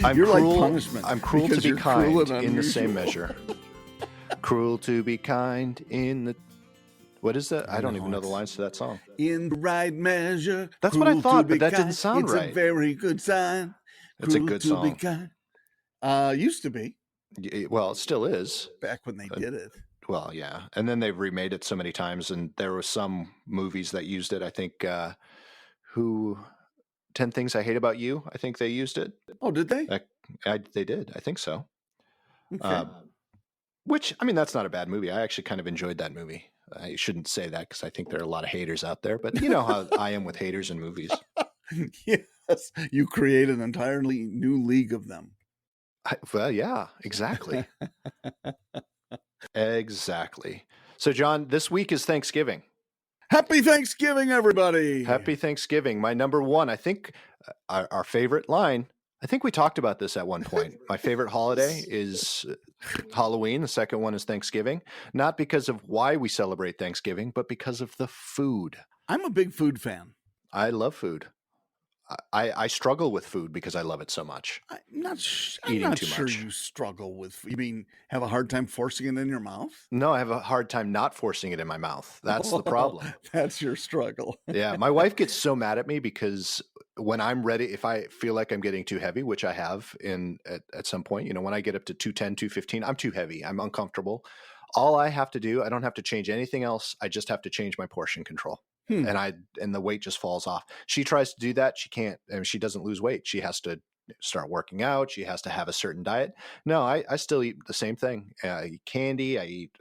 You're cruel, like punishment. I'm cruel to be kind in the same unusual. measure. Cruel to be kind in the... What is that? I don't even know the lines to that song. In the right measure. That's what I cruel to thought, be but that didn't kind. sound It's right. a very good sign. It's a Cruel good to song. be kind. Used to be Well, it still is. back when they did it. Well, yeah. And then they've remade it so many times, and there were some movies that used it. I think 10 Things I Hate About You, I think they used it. Oh, did they? They did. I think so. Okay. Which, I mean, that's not a bad movie. I actually kind of enjoyed that movie. I shouldn't say that because I think there are a lot of haters out there, but you know how I am with haters in movies. Yes. You create an entirely new league of them. Well, yeah, exactly. Exactly. So, John, this week is Thanksgiving. Happy Thanksgiving, everybody. Happy Thanksgiving. My number one, I think our favorite line, I think we talked about this at one point. My favorite holiday is Halloween. The second one is Thanksgiving. Not because of why we celebrate Thanksgiving, but because of the food. I'm a big food fan. I love food. I struggle with food because I love it so much. I'm not Eating too sure much. you struggle with food. You mean have a hard time forcing it in your mouth? No, I have a hard time not forcing it in my mouth. That's the problem. That's your struggle. Yeah. My wife gets so mad at me because when I'm ready, if I feel like I'm getting too heavy, which I have at some point, you know, when I get up to 210, 215, I'm too heavy. I'm uncomfortable. All I have to do, I don't have to change anything else. I just have to change my portion control. And the weight just falls off. She tries to do that. She can't, and she doesn't lose weight. She has to start working out. She has to have a certain diet. No, I still eat the same thing. I eat candy. I eat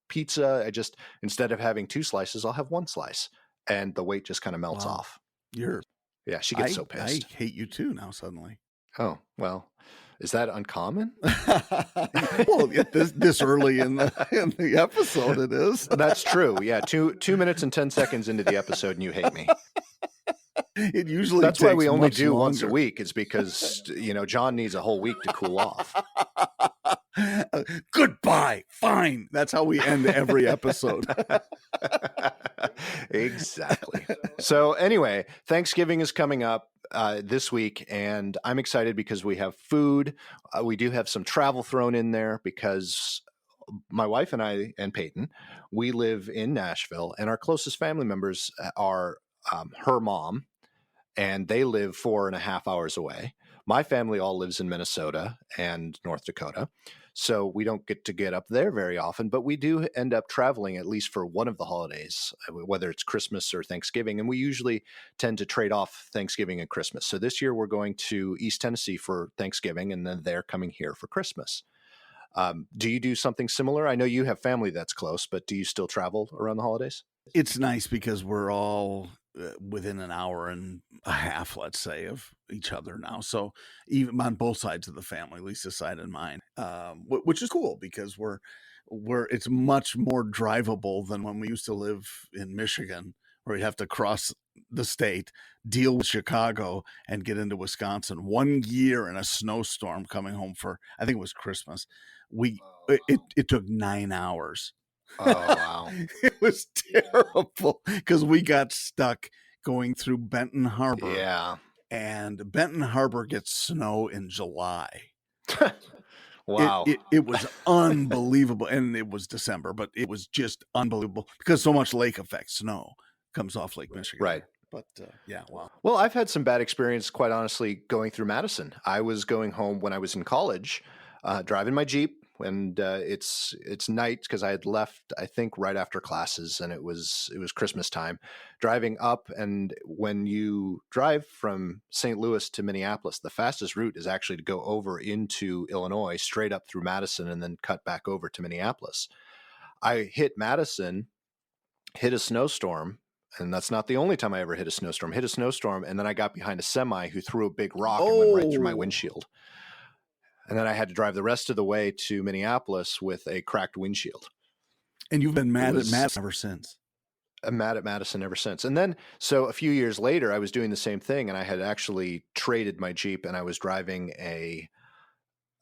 pizza. I just, instead of having 2 slices, I'll have 1 slice, and the weight just kind of melts off. Yeah, she gets so pissed. I hate you too now suddenly. Oh, well, is that uncommon? Well, this early in the episode, it is. That's true. Yeah, 2 minutes and 10 seconds into the episode, and you hate me. It usually that's why takes we only much do longer. once a week. Is because John needs a whole week to cool off. Goodbye. Fine. That's how we end every episode. Exactly. So anyway, Thanksgiving is coming up this week, and I'm excited because we have food. We do have some travel thrown in there because my wife and I and Peyton, we live in Nashville, and our closest family members are her mom, and they live 4.5 hours away. My family all lives in Minnesota and North Dakota. So we don't get up there very often, but we do end up traveling at least for one of the holidays, whether it's Christmas or Thanksgiving. And we usually tend to trade off Thanksgiving and Christmas. So this year we're going to East Tennessee for Thanksgiving, and then they're coming here for Christmas. Do you do something similar? I know you have family that's close, but do you still travel around the holidays? It's nice because we're all within an hour and a half, let's say, of each other now. So even on both sides of the family, Lisa's side and mine, which is cool because it's much more drivable than when we used to live in Michigan, where we'd have to cross the state, deal with Chicago, and get into Wisconsin. One year in a snowstorm coming home for, I think it was Christmas. It took 9 hours. Oh, wow. It was terrible because we got stuck going through Benton Harbor. Yeah. And Benton Harbor gets snow in July. Wow. It was unbelievable. And it was December, but it was just unbelievable because so much lake effect snow comes off Lake Michigan. Right. But yeah, wow. Well, I've had some bad experience, quite honestly, going through Madison. I was going home when I was in college, driving my Jeep. And it's night because I had left, I think, right after classes, and it was Christmas time. Driving up, and when you drive from St. Louis to Minneapolis, the fastest route is actually to go over into Illinois, straight up through Madison, and then cut back over to Minneapolis. I hit Madison, hit a snowstorm, and that's not the only time I ever hit a snowstorm. Hit a snowstorm, and then I got behind a semi who threw a big rock and went right through my windshield. And then I had to drive the rest of the way to Minneapolis with a cracked windshield. And you've been mad at Madison ever since. I'm mad at Madison ever since. And then, so a few years later, I was doing the same thing, and I had actually traded my Jeep, and I was driving a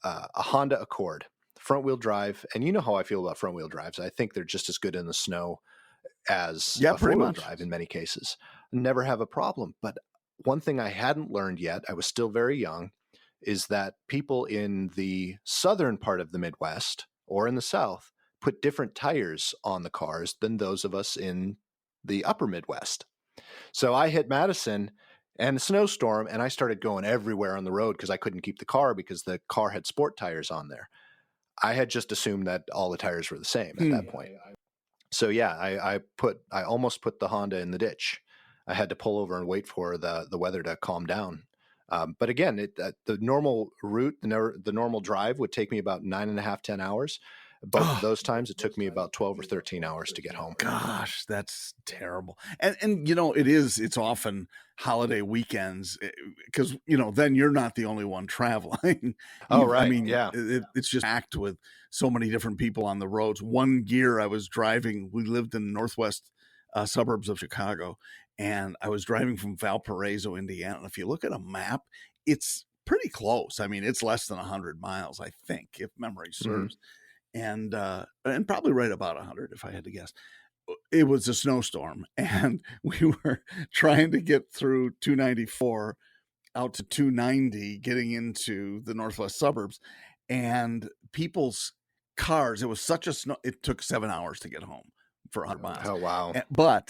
Honda Accord, front-wheel drive. And you know how I feel about front-wheel drives. I think they're just as good in the snow as a four-wheel drive in many cases. Never have a problem. But one thing I hadn't learned yet, I was still very young, is that people in the southern part of the Midwest or in the South put different tires on the cars than those of us in the upper Midwest. So I hit Madison and a snowstorm, and I started going everywhere on the road because I couldn't keep the car because the car had sport tires on there. I had just assumed that all the tires were the same at that point. So yeah, I almost put the Honda in the ditch. I had to pull over and wait for the weather to calm down. But again, the normal route, the normal drive would take me about 9.5, 10 hours. Both of those times, it took me about 12 or 13 hours to get home. Gosh, that's terrible. And it's often holiday weekends because, then you're not the only one traveling. Oh, right. I mean, yeah. it's just packed with so many different people on the roads. One year I was driving, we lived in the northwest suburbs of Chicago, and I was driving from Valparaiso, Indiana. And if you look at a map, it's pretty close. I mean, it's less than 100 miles, I think, if memory serves. And probably right about 100 if I had to guess. It was a snowstorm, and we were trying to get through 294 out to 290, getting into the northwest suburbs, and people's cars, it was such a snow, it took 7 hours to get home for 100 miles. Oh, wow.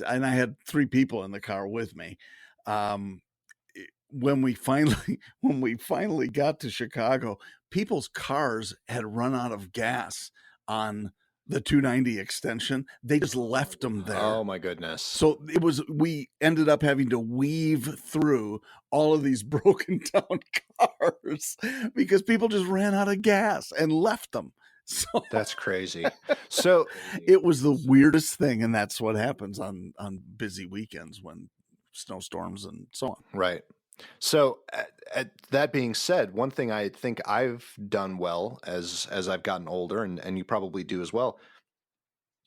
And I had 3 people in the car with me. When we finally got to Chicago, people's cars had run out of gas on the 290 extension. They just left them there. Oh my goodness. So we ended up having to weave through all of these broken down cars because people just ran out of gas and left them. So that's crazy. So it was the weirdest thing. And that's what happens on busy weekends when snowstorms and so on. Right. So that being said, one thing I think I've done well as I've gotten older, and you probably do as well.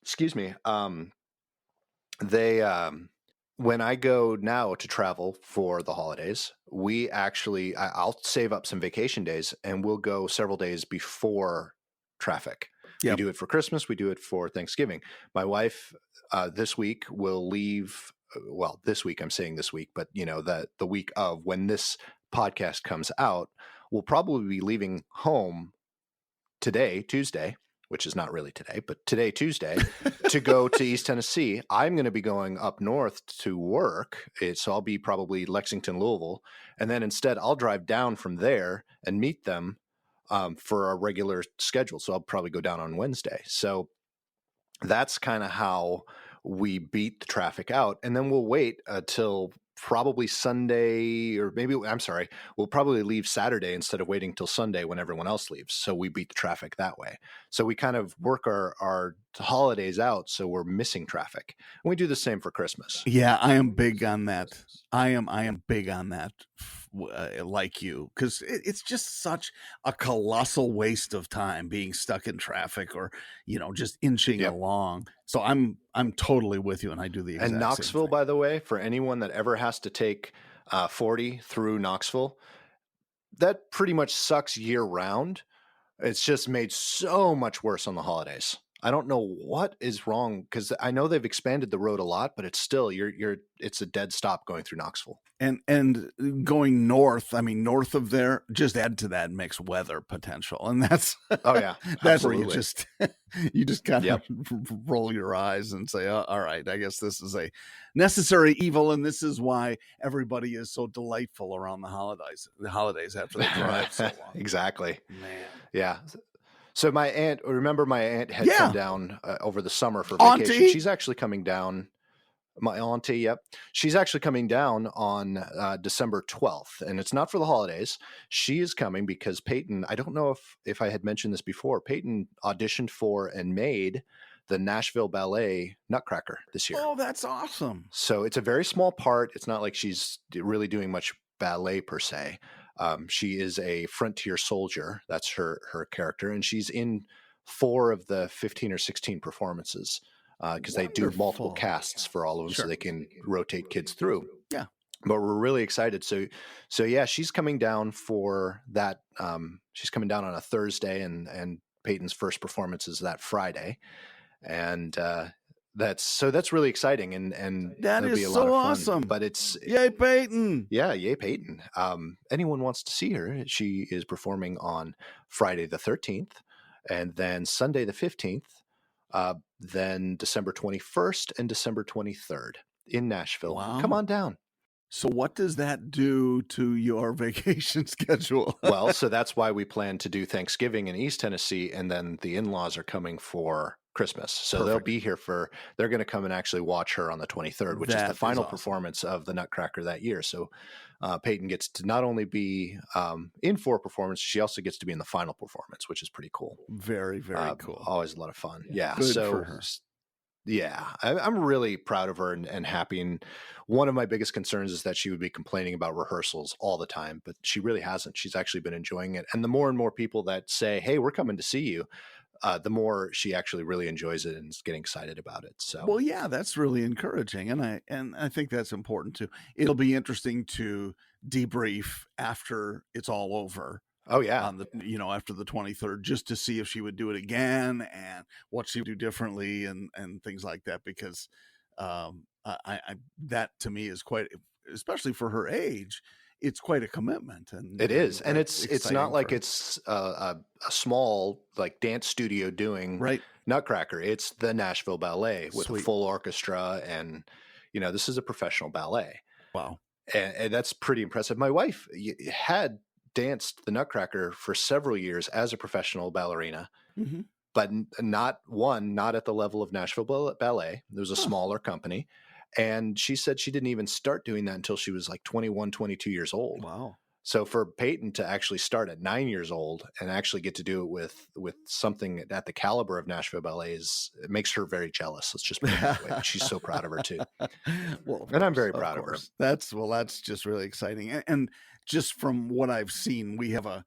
Excuse me. When I go now to travel for the holidays, I'll save up some vacation days and we'll go several days before traffic. Yep. We do it for Christmas. We do it for Thanksgiving. My wife this week will leave. Well, this week, I'm saying this week, but the week of when this podcast comes out, we'll probably be leaving home today, Tuesday, which is not really today, but today, Tuesday, to go to East Tennessee. I'm going to be going up north to work. So I'll be probably Lexington, Louisville. And then instead I'll drive down from there and meet them for our regular schedule. So I'll probably go down on Wednesday. So that's kind of how we beat the traffic out. And then we'll wait until probably Sunday, or maybe, I'm sorry, we'll probably leave Saturday instead of waiting till Sunday when everyone else leaves. So we beat the traffic that way. So we kind of work our holidays out so we're missing traffic. And we do the same for Christmas. Yeah, I am big on that. I am big on that, like you, because it's just such a colossal waste of time being stuck in traffic or just inching along. So I'm totally with you, and I do the exact same thing. And Knoxville, by the way, for anyone that ever has to take 40 through Knoxville, that pretty much sucks year round. It's just made so much worse on the holidays. I don't know what is wrong, because I know they've expanded the road a lot, but it's still it's a dead stop going through Knoxville. And going north, I mean, north of there, just add to that mixed weather potential, and that's that's absolutely. where you just kind of roll your eyes and say, all right, I guess this is a necessary evil, and this is why everybody is so delightful around the holidays after they drive so long. Exactly. Man. Yeah. So my aunt had come down over the summer for vacation. Auntie? She's actually coming down. My auntie, yep. She's actually coming down on December 12th, and it's not for the holidays. She is coming because Peyton, I don't know if I had mentioned this before, Peyton auditioned for and made the Nashville Ballet Nutcracker this year. Oh, that's awesome. So it's a very small part. It's not like she's really doing much ballet per se. She is a frontier soldier. That's her character. And she's in 4 of the 15 or 16 performances because they do multiple casts for all of them so they can rotate kids through. Yeah. But we're really excited. So yeah, she's coming down for that. She's coming down on a Thursday, and Peyton's first performance is that Friday. And that's really exciting, and That it'll be is a lot so of fun. awesome. But it's Yay, Peyton. yeah, yay, Peyton. Anyone wants to see her, she is performing on Friday the 13th, and then Sunday the 15th, then December 21st and December 23rd in Nashville. Come Wow. on down. So what does that do to your vacation schedule? Well, so that's why we plan to do Thanksgiving in East Tennessee, and then the in-laws are coming for Christmas. So they'll Perfect. be here they're going to come and actually watch her on the 23rd, which is the That is final awesome. performance of the Nutcracker that year. So Peyton gets to not only be in 4 performances, she also gets to be in the final performance, which is pretty cool. Very, very cool. Always a lot of fun. Yeah. Good So for her. yeah, I'm really proud of her and happy. And one of my biggest concerns is that she would be complaining about rehearsals all the time, but she really hasn't. She's actually been enjoying it. And the more and more people that say, "Hey, we're coming to see you," the more she actually really enjoys it and is getting excited about it. So, Well, yeah, that's really encouraging, and I think that's important too. It'll be interesting to debrief after it's all over oh yeah, on the after the 23rd, just to see if she would do it again and what she would do differently and things like that, because I that to me is quite, especially for her age, it's quite a commitment, it is, and that's it's not exciting for like her. it's a small like dance studio doing Right. Nutcracker. It's the Nashville Ballet with a Sweet. full orchestra, and this is a professional ballet. Wow. And that's pretty impressive. My wife had danced the Nutcracker for several years as a professional ballerina, Hmm. but not at the level of Nashville Ballet. It was a Huh. smaller company. And she said she didn't even start doing that until she was like 21, 22 years old. Wow. So for Peyton to actually start at 9 years old and actually get to do it with something at the caliber of Nashville Ballet it makes her very jealous. Let's just put it that way. But she's so proud of her too. Well, And I'm very of proud of her. course. That's just really exciting. And just from what I've seen, we have a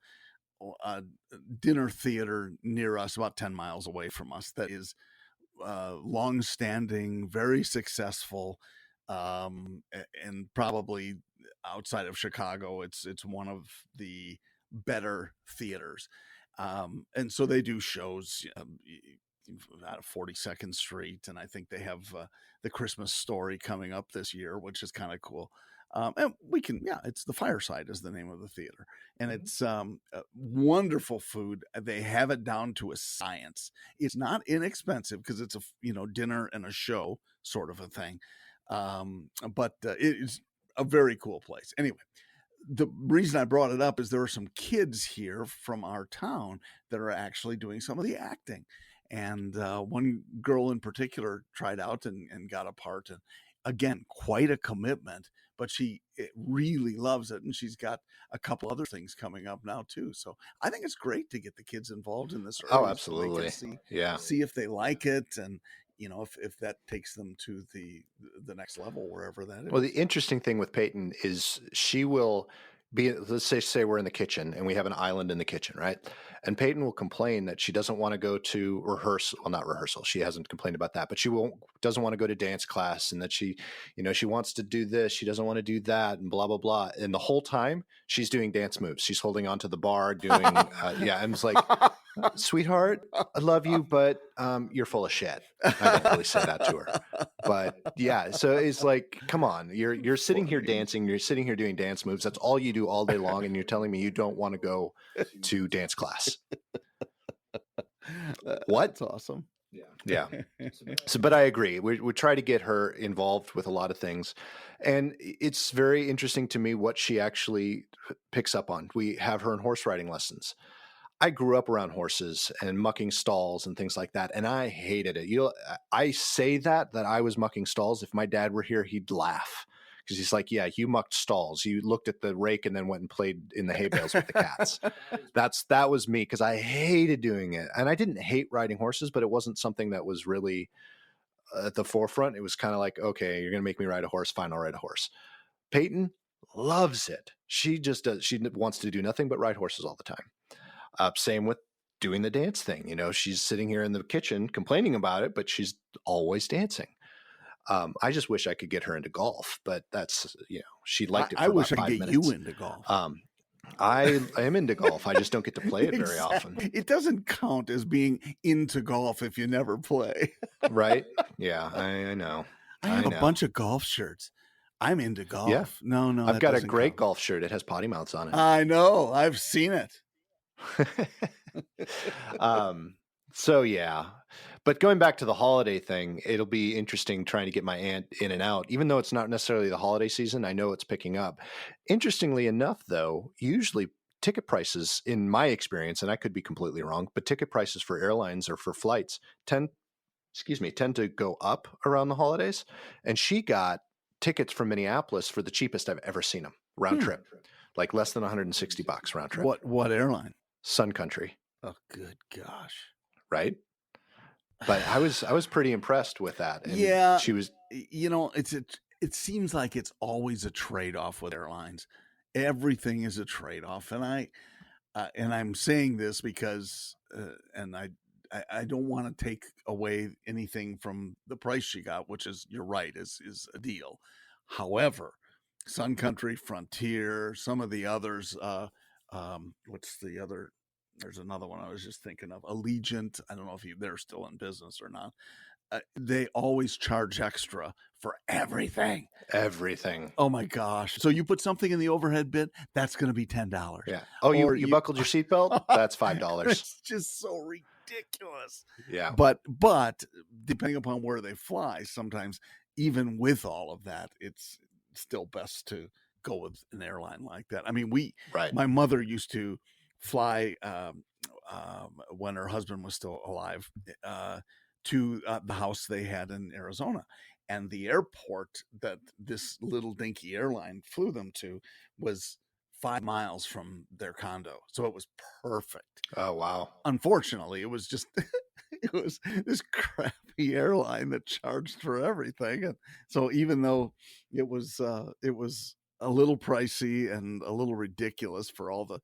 dinner theater near us, about 10 miles away from us, that is long-standing, very successful, and probably outside of Chicago, it's one of the better theaters. And so they do shows out of 42nd Street, and I think they have the Christmas Story coming up this year, which is kind of cool. And we can, yeah, it's the Fireside is the name of the theater, and it's wonderful food. They have it down to a science. It's not inexpensive because it's a dinner and a show sort of a thing, but it is a very cool place. Anyway, the reason I brought it up is there are some kids here from our town that are actually doing some of the acting. And one girl in particular tried out and got a part. And again, quite a commitment, but she really loves it. And she's got a couple other things coming up now, too. So I think it's great to get the kids involved in this Oh, early so they can absolutely. Yeah. see if they like it. And if that takes them to the next level, wherever that Well, the is. interesting thing with Peyton is she will let's say we're in the kitchen and we have an island in the kitchen, right? And Peyton will complain that she doesn't want to go to rehearsal. Well, not rehearsal. She hasn't complained about that, but she doesn't want to go to dance class, and that she wants to do this. She doesn't want to do that, and blah, blah, blah. And the whole time she's doing dance moves. She's holding onto the bar doing, yeah. And it's like, sweetheart, I love you, but you're full of shit. I didn't really say that to her. But yeah, so it's like, come on, you're sitting here dancing, you're sitting here doing dance moves. That's all you do all day long, and you're telling me you don't want to go to dance class. What? That's awesome. Yeah. So, but I agree. We try to get her involved with a lot of things, and it's very interesting to me what she actually picks up on. We have her in horse riding lessons. I grew up around horses and mucking stalls and things like that, and I hated it. I say that I was mucking stalls. If my dad were here, he'd laugh because he's like, "Yeah, you mucked stalls. You looked at the rake and then went and played in the hay bales with the cats." That was me because I hated doing it, and I didn't hate riding horses, but it wasn't something that was really at the forefront. It was kind of like, okay, you're going to make me ride a horse. Fine, I'll ride a horse. Peyton loves it. She just does. She wants to do nothing but ride horses all the time. Same with doing the dance thing. She's sitting here in the kitchen complaining about it, but she's always dancing. I just wish I could get her into golf, but that's, she liked it I for about wish I could 5 get minutes. you into golf. I am into golf. I just don't get to play it very often. Exactly. It doesn't count as being into golf if you never play. Right? Yeah, I know. I have I a know. bunch of golf shirts. I'm into Yeah. golf. No, no, I've that got a doesn't great count. golf shirt. It has potty mouths on I know. I've seen it. it. So yeah. But going back to the holiday thing, it'll be interesting trying to get my aunt in and out, even though it's not necessarily the holiday season. I know it's picking up. Interestingly enough, though, usually ticket prices, in my experience, and I could be completely wrong, but ticket prices for airlines or for flights tend to go up around the holidays. And she got tickets from Minneapolis for the cheapest I've ever seen them, round trip, like less than $160 round trip. What airline? Sun Country, Oh, good gosh. right? But I was pretty impressed with that. And Yeah, she was it seems like it's always a trade-off with airlines. Everything is a trade-off, and I'm saying this because and I don't want to take away anything from the price she got, which is, you're right, is a deal. However, Sun Country, Frontier, some of the others, what's the other? There's another one I was just thinking of, Allegiant. I don't know if they're still in business or not. They always charge extra for everything. everything. Oh my gosh! So you put something in the overhead bin, that's going to be $10. Yeah. Oh, Or you buckled your seatbelt? That's $5. It's just so ridiculous. Yeah. But depending upon where they fly, sometimes even with all of that, it's still best to go with an airline like that. I mean, Right. my mother used to fly when her husband was still alive to the house they had in Arizona. And the airport that this little dinky airline flew them to was 5 miles from their condo. So it was perfect. Oh, wow. Unfortunately, it was just it was this crappy airline that charged for everything. And so even though it was a little pricey and a little ridiculous for all the,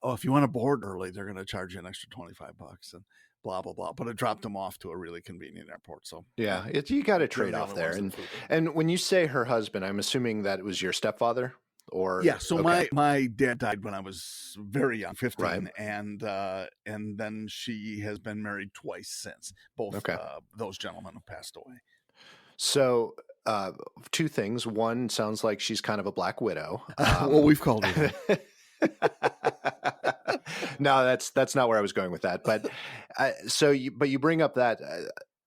oh, if you want to board early, they're going to charge you an extra $25 and blah blah blah. But it dropped them off to a really convenient airport. So yeah, you got to they're trade the off only there. ones that flew them. And when you say her husband, I'm assuming that it was your stepfather, or Yeah, so okay. my dad died when I was very young, 15, Right. and then she has been married twice since. Both Okay. those gentlemen have passed away. So, two things. One, sounds like she's kind of a black widow. Well, we've called her that. No, that's not where I was going with that. But you bring up that,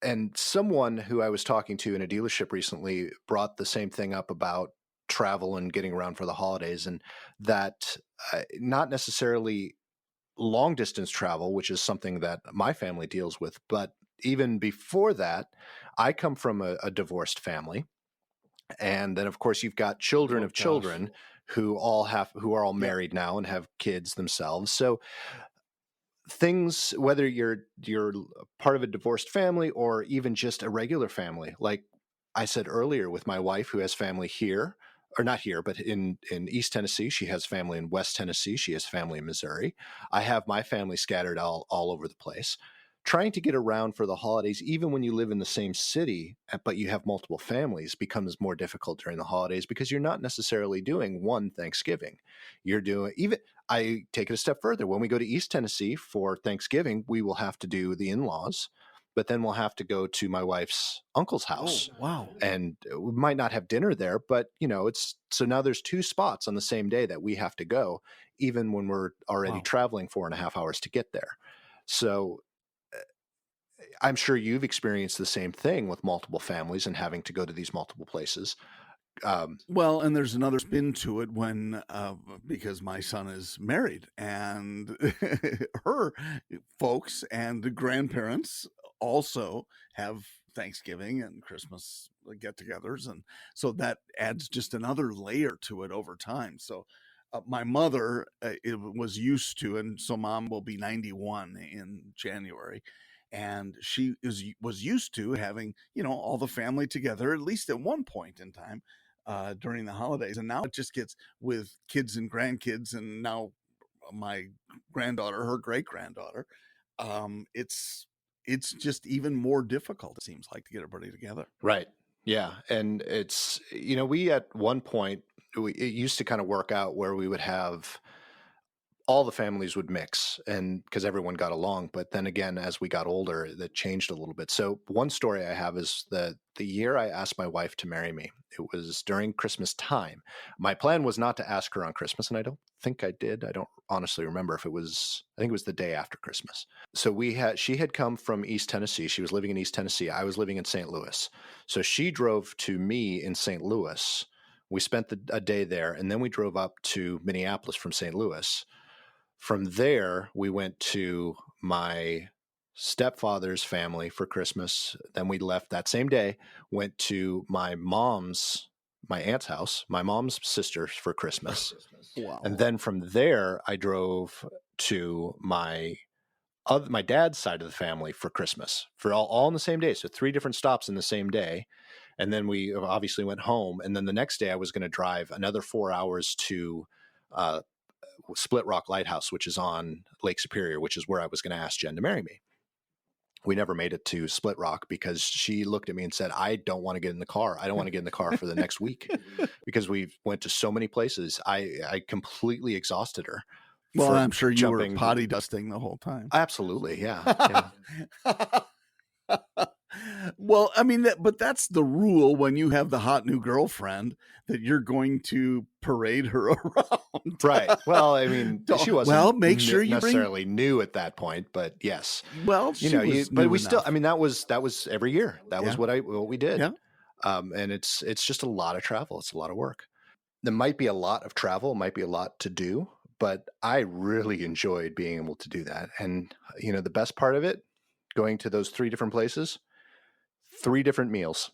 and someone who I was talking to in a dealership recently brought the same thing up about travel and getting around for the holidays, and that not necessarily long distance travel, which is something that my family deals with, but even before that, I come from a divorced family. And then of course you've got children Oh, of gosh. children who are all married now and have kids themselves. So things, whether you're part of a divorced family or even just a regular family, like I said earlier, with my wife who has family here, or not here, but in East Tennessee. She has family in West Tennessee. She has family in Missouri. I have my family scattered all over the place. Trying to get around for the holidays, even when you live in the same city, but you have multiple families, becomes more difficult during the holidays because you're not necessarily doing one Thanksgiving. You're doing, even, I take it a step further. When we go to East Tennessee for Thanksgiving, we will have to do the in-laws, but then we'll have to go to my wife's uncle's house. Oh, wow. And we might not have dinner there, but it's, so now there's two spots on the same day that we have to go, even when we're already traveling 4.5 hours to get there. So I'm sure you've experienced the same thing with multiple families and having to go to these multiple places. Well, and there's another spin to it when because my son is married, and her folks and grandparents also have Thanksgiving and Christmas get-togethers, and so that adds just another layer to it over time. So my mother it was used to, and so mom will be 91 in January, and was used to having all the family together at least at one point in time during the holidays. And now it just gets with kids and grandkids, and now my granddaughter, her great granddaughter. It's just even more difficult, it seems like, to get everybody together. Right. Yeah. And it's, we at one point, it used to kind of work out where we would have all the families would mix, and because everyone got along. But then again, as we got older, that changed a little bit. So one story I have is the year I asked my wife to marry me, it was during Christmas time. My plan was not to ask her on Christmas, and I don't think I did. I don't honestly remember if it was, I think it was the day after Christmas. So she had come from East Tennessee. She was living in East Tennessee. I was living in St. Louis. So she drove to me in St. Louis. We spent a day there, and then we drove up to Minneapolis from St. Louis. From there, we went to my stepfather's family for Christmas. Then we left that same day, went to my aunt's house, my mom's sisters for Christmas. Wow. And then from there, I drove to my dad's side of the family for Christmas, for all on the same day. So 3 different stops in the same day. And then we obviously went home. And then the next day I was going to drive another 4 hours to Split Rock Lighthouse, which is on Lake Superior, which is where I was going to ask Jen to marry me. We never made it to Split Rock because she looked at me and said, I don't want to get in the car. I don't want to get in the car for the next week because we went to so many places. I completely exhausted her. Well, I'm sure you were potty dusting the whole time. Absolutely. Yeah. Well, I mean, but that's the rule when you have the hot new girlfriend, that you're going to parade her around. Right. Well, I mean, she wasn't make sure you necessarily new at that point, but yes. Well, but we still, I mean, that was every year. That was what we did. Yeah. And it's just a lot of travel. It's a lot of work. There might be a lot of travel, might be a lot to do, but I really enjoyed being able to do that. And, the best part of it, going to those 3 different places, 3 different meals.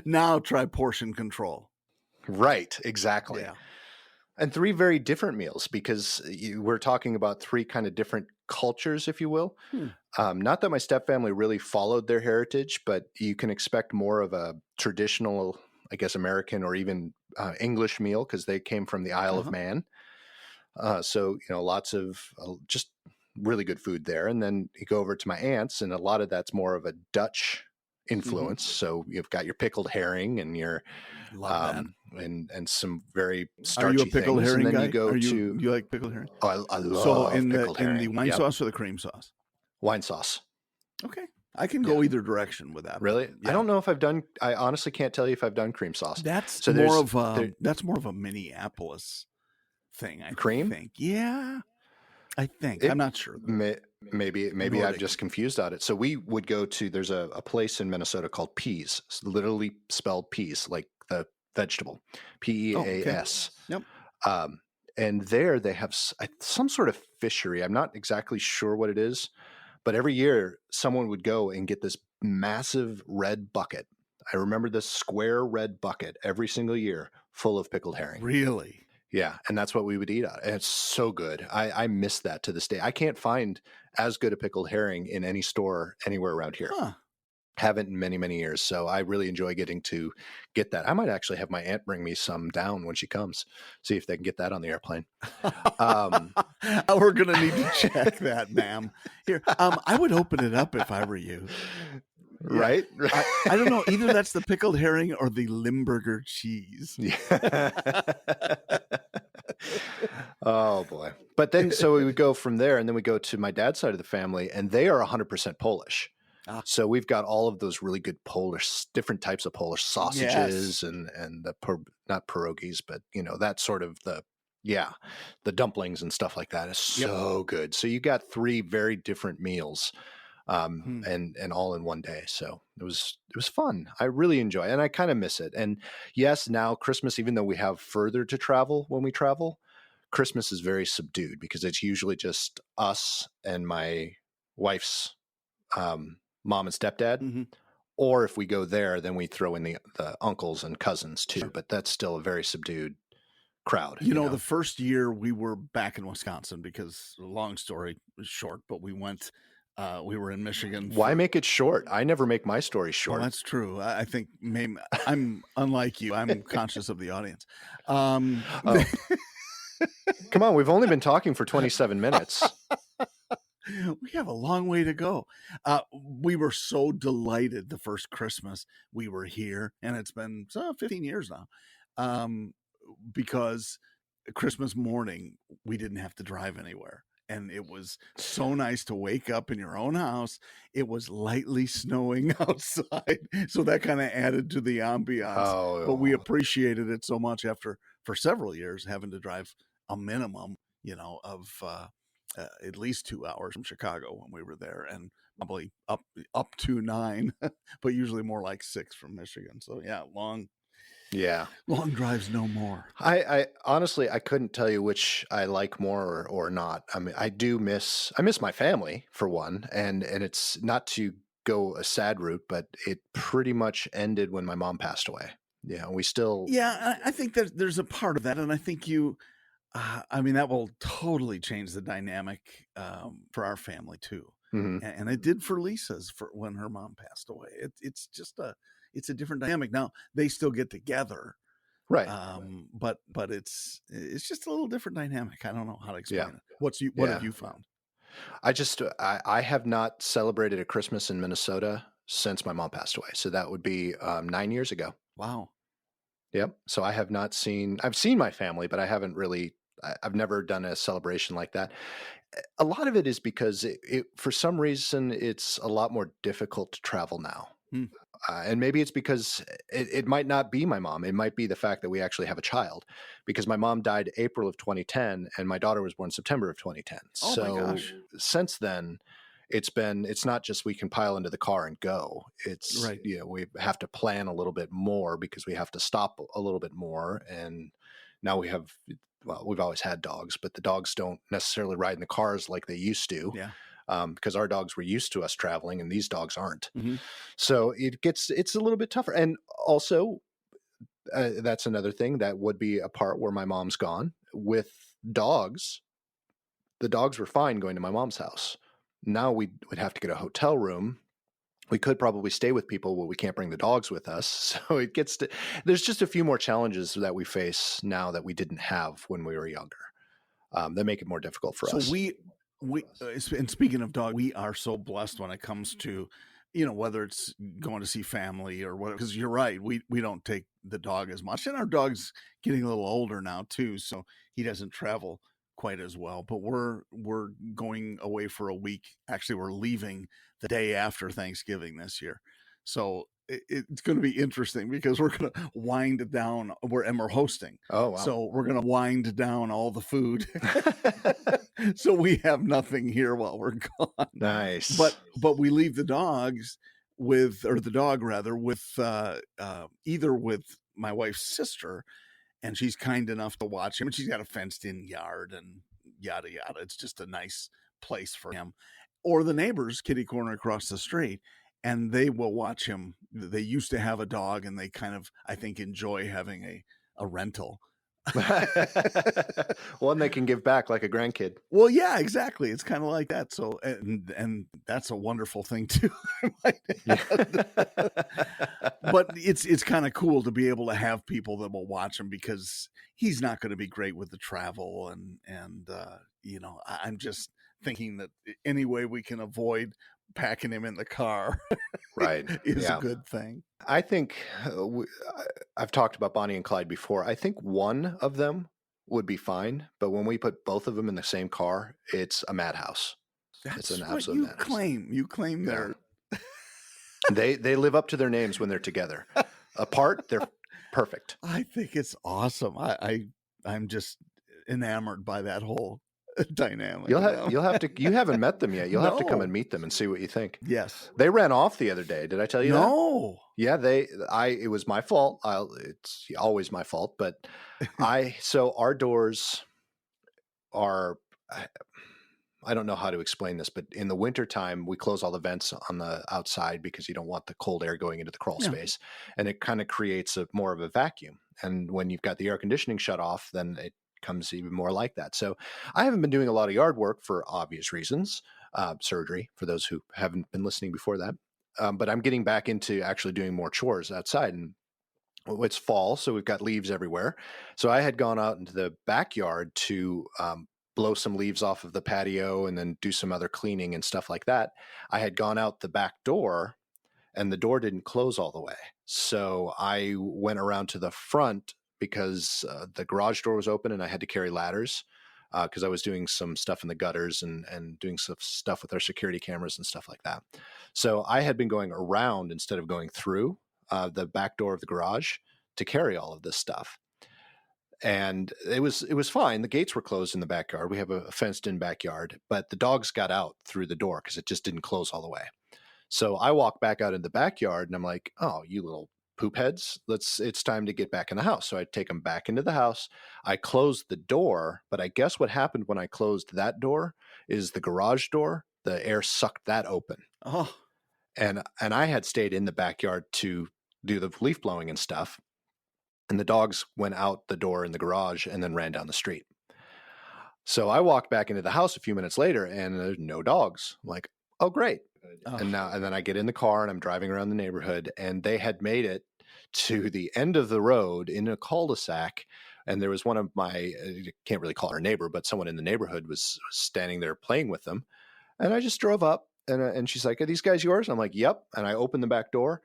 Now try portion control. Right, exactly. Yeah. And 3 very different meals, because we're talking about 3 kind of different cultures, if you will. Not that my stepfamily really followed their heritage, but you can expect more of a traditional, I guess, American or even English meal, because they came from the Isle of Man. So, lots of just really good food there. And then you go over to my aunt's, and a lot of that's more of a Dutch influence. So you've got your pickled herring and your and some very starchy Are you a pickled things. herring and then guy? You you like pickled herring? Oh, I love pickled herring. In the wine sauce or the cream sauce? Wine sauce. Okay. I can go either direction with that. Really? Yeah. I don't know if I honestly can't tell you if I've done cream sauce. That's more of a Minneapolis thing, I think. Yeah. I think. I'm not sure. Maybe I've just confused on it. So we would go to, there's a place in Minnesota called Peas. It's literally spelled peas, like the vegetable, Peas. Yep. And there they have some sort of fishery. I'm not exactly sure what it is, but every year someone would go and get this massive red bucket. I remember this square red bucket every single year full of pickled herring. Really? Yeah, and that's what we would eat out. And it's so good. I miss that to this day. I can't find as good a pickled herring in any store anywhere around here. Haven't in many, many years. So I really enjoy getting to get that. I might actually have my aunt bring me some down when she comes, see if they can get that on the airplane. We're going to need to check that, ma'am. Here, I would open it up if I were you. Right? I don't know. Either that's the pickled herring or the Limburger cheese. Oh, boy. But then, so we would go from there, and then we go to my dad's side of the family, and they are 100% Polish. So we've got all of those really good different types of Polish sausages and the, not pierogies, but, that sort of the dumplings and stuff like that is so good. So you got 3 very different meals. And all in one day. So it was fun. I really enjoy it, and I kind of miss it. And yes, now Christmas, even though we have further to travel when we travel, Christmas is very subdued because it's usually just us and my wife's mom and stepdad. Or if we go there, then we throw in the uncles and cousins too. But that's still a very subdued crowd. The first year we were back in Wisconsin, because, long story short, but we went. We were in Michigan. Why make it short? I never make my stories short. Well, that's true. I think maybe I'm unlike you. I'm conscious of the audience. Come on, we've only been talking for 27 minutes. We have a long way to go. We were so delighted the first Christmas we were here, and it's been 15 years now, because Christmas morning, we didn't have to drive anywhere. And it was so nice to wake up in your own house. It was lightly snowing outside. So that kind of added to the ambiance. But we Oh, appreciated it so much after, for several years, having to drive a minimum, of at least 2 hours from Chicago when we were there, and probably up to 9, but usually more like 6 from Michigan. So yeah, yeah. long drives no more. I honestly, I couldn't tell you which I like more or not. I mean, I miss my family for one, and it's not to go a sad route, but it pretty much ended when my mom passed away. Yeah, we still. Yeah, I think that there's a part of that, and I think I mean, that will totally change the dynamic for our family too, Mhm. and it did for Lisa's for when her mom passed away. It's just it's a different dynamic now. They still get together, Right. but it's just a little different dynamic. I don't know how to Yeah. explain it. What have Yeah. you found? I have not celebrated a Christmas in Minnesota since my mom passed away. So that would be 9 years ago. Wow. Yep. So I have not seen. I've seen my family, but I haven't really. I've never done a celebration like that. A lot of it is because for some reason, it's a lot more difficult to travel now. Hmm. And maybe it's because it might not be my mom. It might be the fact that we actually have a child, because my mom died April of 2010 and my daughter was born September of 2010. Oh my So gosh. since then, it's not just we can pile into the car and go. It's, Right. we have to plan a little bit more because we have to stop a little bit more. And now well, we've always had dogs, but the dogs don't necessarily ride in the cars like they used to. Yeah. Because our dogs were used to us traveling and these dogs aren't. Hmm. So it's a little bit tougher. And also, that's another thing that would be a part where my mom's gone. With dogs, the dogs were fine going to my mom's house. Now we would have to get a hotel room. We could probably stay with people, but we can't bring the dogs with us. So there's just a few more challenges that we face now that we didn't have when we were younger, that make it more difficult for So us. and speaking of dog, we are so blessed when it comes to, whether it's going to see family or whatever. Because you're right, we don't take the dog as much, and our dog's getting a little older now too, so he doesn't travel quite as well. But we're going away for a week. Actually, we're leaving the day after Thanksgiving this year, so it's going to be interesting because we're going to wind down. We're hosting, Oh, wow. so we're going to wind down all the food. So we have nothing here while we're gone. Nice. But we leave the dogs or the dog rather, with either with my wife's sister, and she's kind enough to watch him, and she's got a fenced in yard and yada yada. It's just a nice place for him, or the neighbors kitty corner across the street, and they will watch him. They used to have a dog, and they kind of, I think, enjoy having a rental. One they can give back like a grandkid. Well, yeah, exactly. It's kind of like that. So, and that's a wonderful thing too. But it's kind of cool to be able to have people that will watch him, because he's not going to be great with the travel, and I'm just thinking that any way we can avoid packing him in the car Right. is Yeah. a good thing. I think I've talked about Bonnie and Clyde before. I think one of them would be fine, but when we put both of them in the same car, it's a madhouse. It's That's an what absolute you madhouse. claim. You claim Yeah. they're They live up to their names when they're together. Apart, they're perfect. I think it's awesome. I'm just enamored by that whole dynamic. You haven't met them yet. You'll have to come No. and meet them and see what you think. Yes. They ran off the other day. Did I tell you that? No. Yeah, it was my fault. It's always my fault, but so our doors are, I don't know how to explain this, but in the wintertime, we close all the vents on the outside because you don't want the cold air going into the crawl Yeah. space, and it kind of creates more of a vacuum. And when you've got the air conditioning shut off, then it comes even more like that. So I haven't been doing a lot of yard work for obvious reasons, surgery for those who haven't been listening before that. But I'm getting back into actually doing more chores outside, and it's fall, so we've got leaves everywhere. So I had gone out into the backyard to blow some leaves off of the patio and then do some other cleaning and stuff like that. I had gone out the back door, and the door didn't close all the way. So I went around to the front because the garage door was open and I had to carry ladders because I was doing some stuff in the gutters and doing some stuff with our security cameras and stuff like that. So I had been going around instead of going through the back door of the garage to carry all of this stuff. And it was fine. The gates were closed in the backyard. We have a fenced in backyard, but the dogs got out through the door because it just didn't close all the way. So I walk back out in the backyard and I'm like, oh, you little poop heads, it's time to get back in the house. So I take them back into the house. I closed the door, but I guess what happened when I closed that door is the garage door, the air sucked that open. Oh, And I had stayed in the backyard to do the leaf blowing and stuff. And the dogs went out the door in the garage and then ran down the street. So I walked back into the house a few minutes later and there's no dogs. I'm like, oh, great. oh. And then I get in the car and I'm driving around the neighborhood and they had made it to the end of the road in a cul-de-sac. And there was one of my, I can't really call her neighbor, but someone in the neighborhood was standing there playing with them. And I just drove up and she's like, are these guys yours? I'm like, yep. And I opened the back door.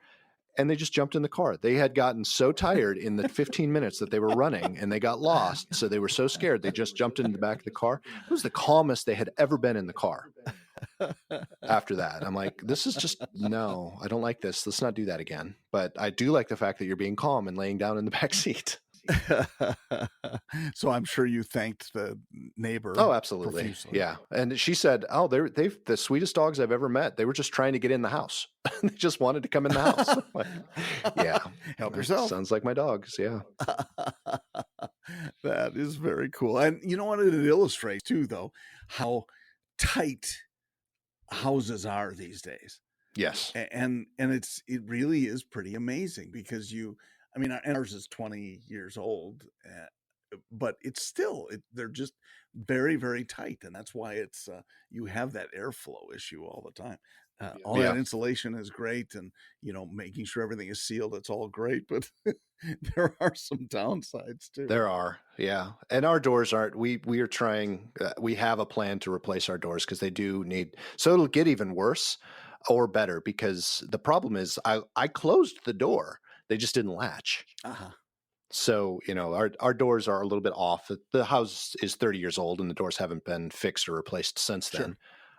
And they just jumped in the car. They had gotten so tired in the 15 minutes that they were running and they got lost. So they were so scared. They just jumped into the back of the car. It was the calmest they had ever been in the car after that. I'm like, this is just, no, I don't like this. Let's not do that again. But I do like the fact that you're being calm and laying down in the back seat. So I'm sure you thanked the neighbor. Oh, absolutely. Profusely. Yeah. And she said, oh, they've the sweetest dogs I've ever met. They were just trying to get in the house. They just wanted to come in the house. Like, yeah. Help yourself. Sounds like my dogs. Yeah. That is very cool. And you know what? It illustrates too, though, how tight houses are these days. Yes. And it really is pretty amazing because ours is 20 years old, but it's still, they're just very, very tight. And that's why you have that airflow issue all the time. All that insulation is great. And, making sure everything is sealed, it's all great, but there are some downsides too. There are. Yeah. And our doors we are trying, we have a plan to replace our doors because they do need, so it'll get even worse or better because the problem is I closed the door. They just didn't latch. Uh-huh. So, our doors are a little bit off. The house is 30 years old and the doors haven't been fixed or replaced since then.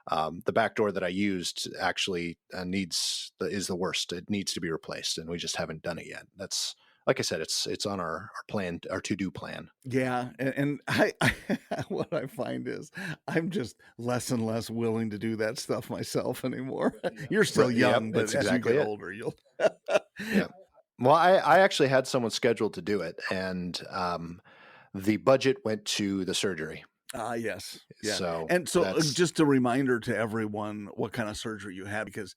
The back door that I used actually is the worst. It needs to be replaced and we just haven't done it yet. That's, like I said, it's on our plan, our to-do plan. Yeah. And I what I find is I'm just less and less willing to do that stuff myself anymore. You're still young, but as you get older, you'll. Yeah. Well, I actually had someone scheduled to do it, and the budget went to the surgery. Yes. Yeah. So just a reminder to everyone what kind of surgery you had, because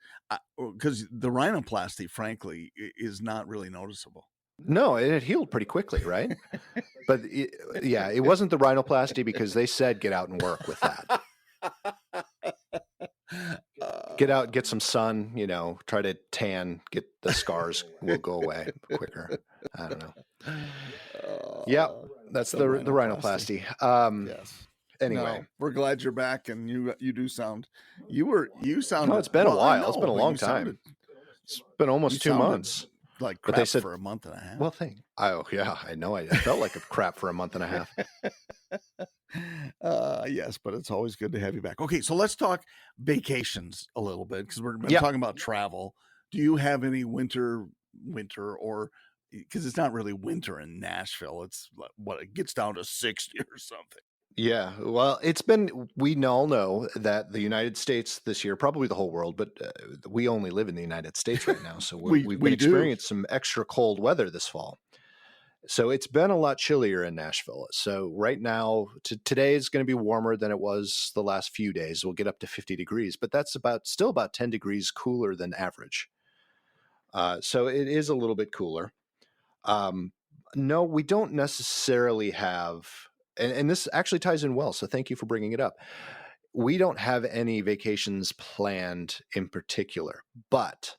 the rhinoplasty, frankly, is not really noticeable. No, it healed pretty quickly, right? But it wasn't the rhinoplasty because they said get out and work with that. Get out, get some sun, try to tan, get the scars will go away quicker. I don't know. Yeah, that's the rhinoplasty. Yes. Anyway, no, we're glad you're back, and you do sound. You sound. No, it's been a while. It's been a long time. It's been almost 2 months. Like crap, but they said for a month and a half. Well, oh yeah, I know. I felt like a crap for a month and a half. Yes, but it's always good to have you back. Okay, so let's talk vacations a little bit because we're talking about travel. Do you have any winter, or because it's not really winter in Nashville? It's it gets down to 60 or something. Yeah, well, we all know that the United States this year, probably the whole world, but we only live in the United States right now. So we've been experiencing some extra cold weather this fall. So it's been a lot chillier in Nashville. So right now, today is going to be warmer than it was the last few days. We'll get up to 50 degrees, but that's still about 10 degrees cooler than average. So it is a little bit cooler. No, we don't necessarily have... And this actually ties in well, so thank you for bringing it up. We don't have any vacations planned in particular, but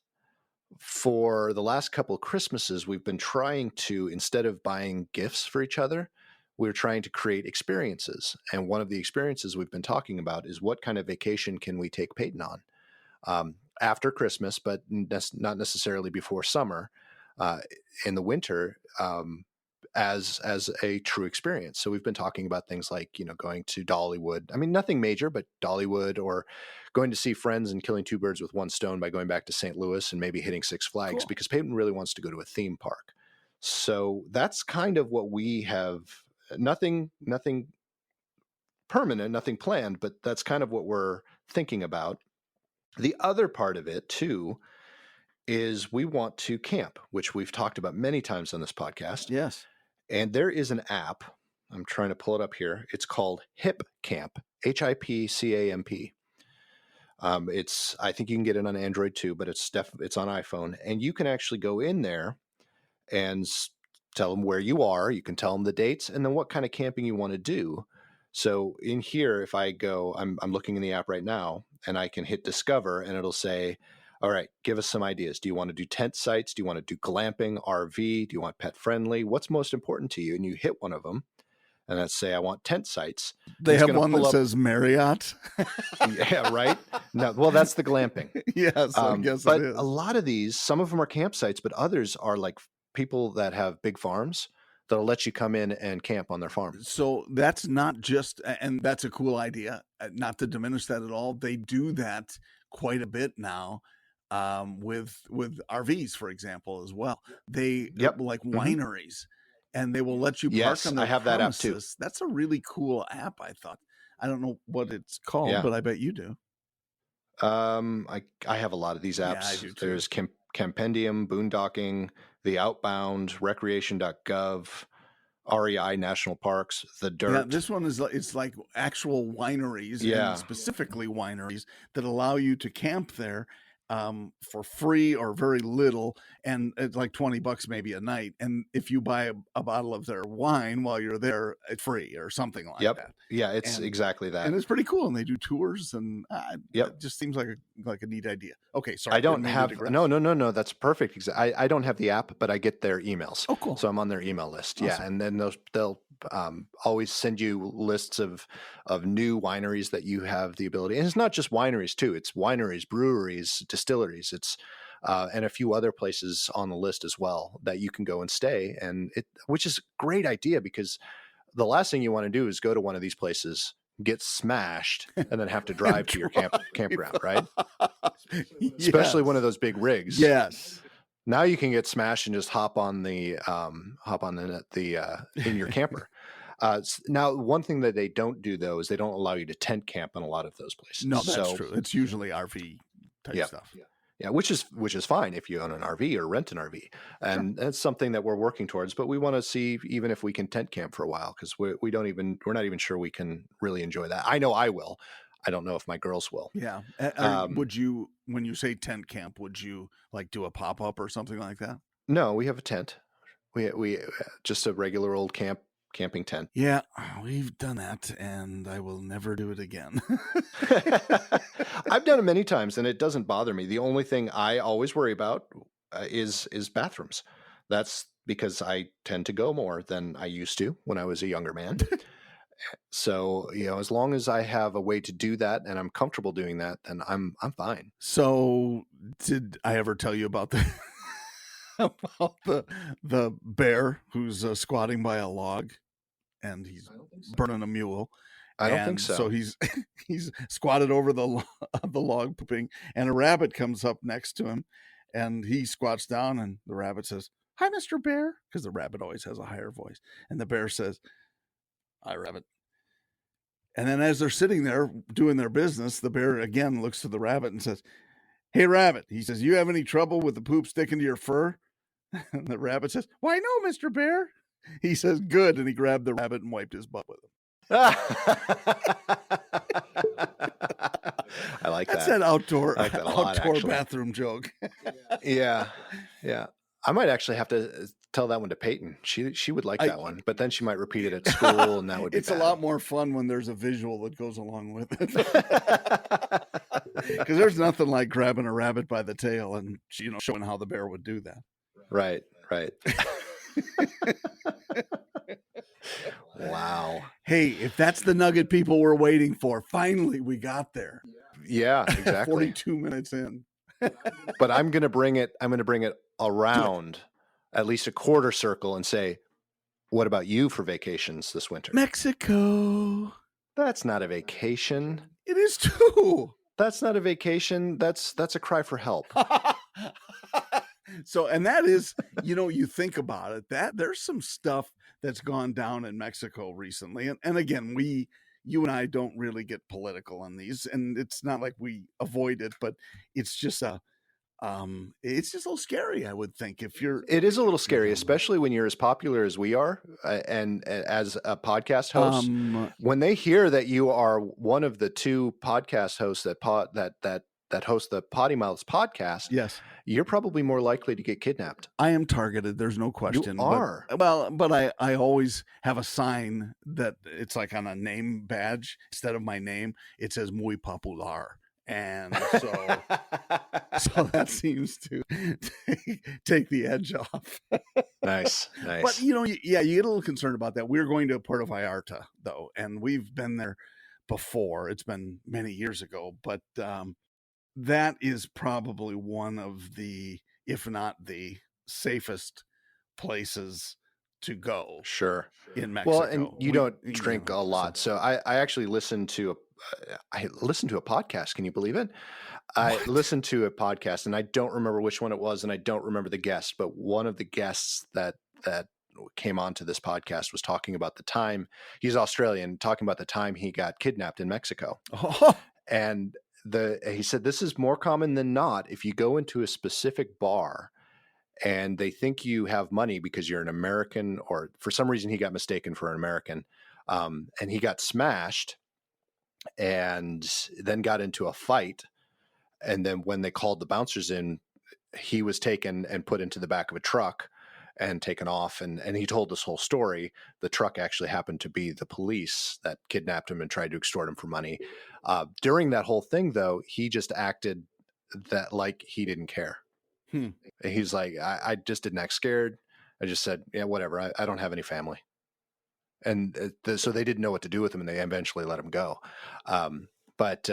for the last couple of Christmases, we've been trying to, instead of buying gifts for each other, we're trying to create experiences. And one of the experiences we've been talking about is what kind of vacation can we take Peyton on after Christmas, but not necessarily before summer. In the winter, as a true experience. So we've been talking about things like, going to Dollywood. I mean, nothing major, but Dollywood, or going to see friends and killing two birds with one stone by going back to St. Louis and maybe hitting Six Flags, Cool. because Peyton really wants to go to a theme park. So that's kind of what we have. Nothing permanent, nothing planned, but that's kind of what we're thinking about. The other part of it too is we want to camp, which we've talked about many times on this podcast. Yes. And there is an app. I'm trying to pull it up here. It's called HipCamp, HIPCAMP. I think you can get it on Android too, but it's on iPhone, and you can actually go in there and tell them where you are. You can tell them the dates and then what kind of camping you want to do. So in here, if I go, I'm looking in the app right now, and I can hit discover, and it'll say, all right, give us some ideas. Do you want to do tent sites? Do you want to do glamping, RV? Do you want pet friendly? What's most important to you? And you hit one of them, and let's say I want tent sites. They have one that says Marriott. Yeah, right. No, well, that's the glamping. Yes, I guess but it is. A lot of these, some of them are campsites, but others are like people that have big farms that'll let you come in and camp on their farm. So that's not just, and that's a cool idea, not to diminish that at all. They do that quite a bit now, with RVs, for example, as well. They like wineries, and they will let you park on their I have that app too. premises. That's a really cool app, I thought. I don't know what it's called, but I bet you do. I have a lot of these apps. Yeah, I do too. There's Campendium, Boondocking, The Outbound, Recreation.gov, REI National Parks, The Dirt. Yeah, this one is it's like actual wineries, and specifically wineries that allow you to camp there for free or very little, and it's like $20 maybe a night. And if you buy a bottle of their wine while you're there, it's free or something like that. Yeah, it's exactly that. And it's pretty cool. And they do tours, and it just seems like a neat idea. Okay, sorry. I don't have no. That's perfect. I don't have the app, but I get their emails. Oh, cool. So I'm on their email list. Awesome. Yeah, and then they'll always send you lists of new wineries that you have the ability. And it's not just wineries too. It's wineries, breweries, distilleries. It's and a few other places on the list as well that you can go and stay. And which is a great idea, because the last thing you want to do is go to one of these places, get smashed, and then have to drive to your campground, right? Especially one of those big rigs. Yes. Now you can get smashed and just hop on the in your camper. Now, one thing that they don't do though is they don't allow you to tent camp in a lot of those places. No, that's true. It's usually RV type stuff. Yeah, which is fine if you own an RV or rent an RV, and that's something that we're working towards. But we want to see even if we can tent camp for a while, because we're not even sure we can really enjoy that. I know I will. I don't know if my girls will. Yeah. Would you, when you say tent camp, would you like do a pop-up or something like that? No, we have a tent. We just a regular old camping tent. Yeah, we've done that, and I will never do it again. I've done it many times, and it doesn't bother me. The only thing I always worry about is bathrooms. That's because I tend to go more than I used to when I was a younger man. So, as long as I have a way to do that and I'm comfortable doing that, then I'm fine. So, did I ever tell you about the bear who's squatting by a log, and he's burning a mule? I don't think so. So he's squatted over the log pooping, and a rabbit comes up next to him, and he squats down, and the rabbit says, "Hi, Mr. Bear," because the rabbit always has a higher voice, and the bear says, "Hi, rabbit." And then as they're sitting there doing their business, the bear again looks to the rabbit and says, "Hey, rabbit," he says, "you have any trouble with the poop sticking to your fur?" And the rabbit says, "Why, no, Mr. Bear." He says, "Good," and he grabbed the rabbit and wiped his butt with him. I like That's that outdoor actually. bathroom joke. Yeah. I might actually have to tell that one to Peyton. She would like that one, but then she might repeat it at school, and that would be It's bad. a lot more fun when there's a visual that goes along with it. Because there's nothing like grabbing a rabbit by the tail and showing how the bear would do that. Right. Wow. Hey, if that's the nugget people were waiting for, finally we got there. Yeah, exactly. 42 minutes in. But I'm going to bring it around at least a quarter circle and say, What about you for vacations this winter? Mexico. That's not a vacation. It is too. That's not a vacation. That's a cry for help. So, and that is, you think about it, that there's some stuff that's gone down in Mexico recently. And again, you and I don't really get political on these, and it's not like we avoid it, but it's just it's just a little scary, I would think, if you're. It is a little scary, especially when you're as popular as we are, and as a podcast host. When they hear that you are one of the two podcast hosts that host the PoddiMouths podcast, Yes, you're probably more likely to get kidnapped. I am targeted. There's no question. You are. But I always have a sign that it's like on a name badge. Instead of my name, it says "Muy Popular." And so, so that seems to take the edge off. Nice. But you get a little concerned about that. We're going to Puerto Vallarta though, and we've been there before. It's been many years ago, but that is probably one of the, if not the safest places to go. Sure. In Mexico. Well, and you don't drink a lot. So I actually listened to a podcast. Can you believe it? I listened to a podcast, and I don't remember which one it was, and I don't remember the guest, but one of the guests that came onto this podcast was talking about the time, he's Australian, talking about the time he got kidnapped in Mexico. And he said, this is more common than not. If you go into a specific bar and they think you have money because you're an American, or for some reason he got mistaken for an American, and he got smashed and then got into a fight. And then when they called the bouncers in, he was taken and put into the back of a truck and taken off. And he told this whole story. The truck actually happened to be the police that kidnapped him and tried to extort him for money. During that whole thing, though, he just acted that like he didn't care. He's like, I just didn't act scared. I just said, yeah, whatever. I don't have any family. And so they didn't know what to do with him, and they eventually let him go. But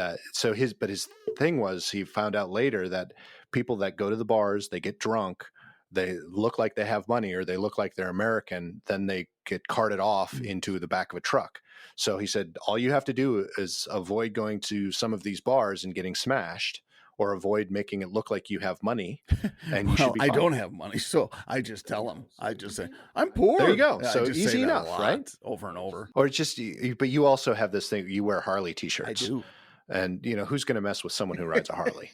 his thing was, he found out later that people that go to the bars, they get drunk, they look like they have money, or they look like they're American, then they get carted off into the back of a truck. So he said, all you have to do is avoid going to some of these bars and getting smashed, or avoid making it look like you have money, and you should be fine. I don't have money, so I just tell them. I just say, I'm poor. There you go. Yeah, so easy enough, right? Over and over. Or it's just, but you also have this thing, you wear Harley t-shirts. I do. And, who's going to mess with someone who rides a Harley?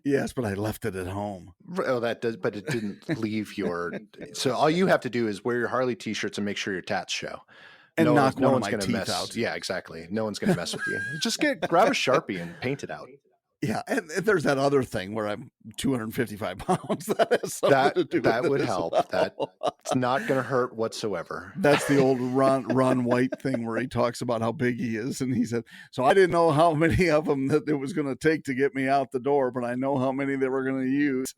Yes, but I left it at home. Oh, that does, but it didn't leave your. So all you have to do is wear your Harley t-shirts and make sure your tats show. And knock no one one's of my going to teeth mess out. Yeah, exactly. No one's going to mess with you. Just grab a Sharpie and paint it out. Yeah, and there's that other thing where I'm 255 pounds. That has something to do with that would it as help. well. That's not going to hurt whatsoever. That's the old Ron White thing where he talks about how big he is, and he said, "So I didn't know how many of them that it was going to take to get me out the door, but I know how many they were going to use."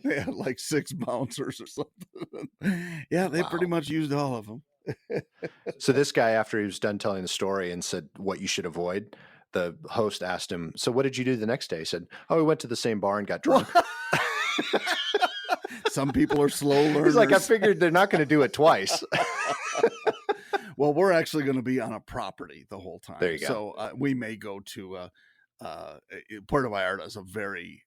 They had like 6 bouncers or something. Yeah, they pretty much used all of them. So this guy, after he was done telling the story and said what you should avoid, the host asked him, so what did you do the next day? He said, we went to the same bar and got drunk. Some people are slow learners. He's like, I figured they're not going to do it twice. Well, we're actually going to be on a property the whole time. There you go. So we may go to Puerto Vallarta is a very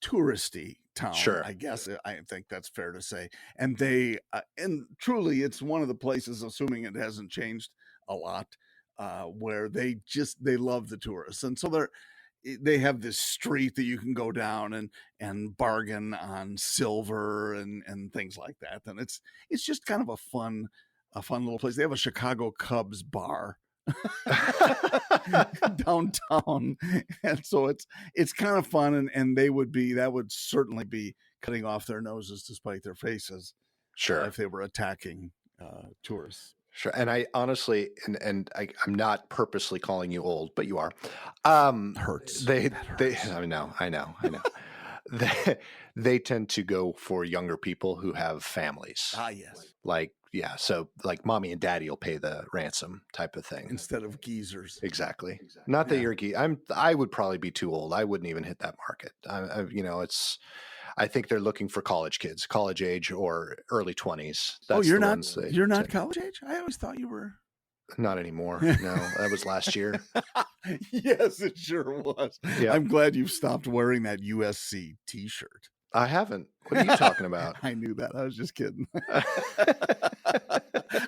touristy town. Sure. I guess I think that's fair to say. And they and truly, it's one of the places, assuming it hasn't changed a lot, where they love the tourists, and so they have this street that you can go down and bargain on silver and things like that. And it's just kind of a fun little place. They have a Chicago Cubs bar downtown, and so it's kind of fun, and that would certainly be cutting off their noses to spite their faces. Sure. If they were attacking tourists. Sure. And I honestly, I'm not purposely calling you old, but you are. Hurts. I know. They tend to go for younger people who have families. Ah, yes. So like mommy and daddy will pay the ransom type of thing instead of geezers. Exactly. Not that you're I would probably be too old. I wouldn't even hit that market. I think they're looking for college kids, college age or early 20s. Oh, That's the ones they you're not tend. college age? I always thought you were. Not anymore. No, that was last year. Yes, it sure was. Yeah. I'm glad you've stopped wearing that USC t-shirt. I haven't. What are you talking about? I knew that. I was just kidding.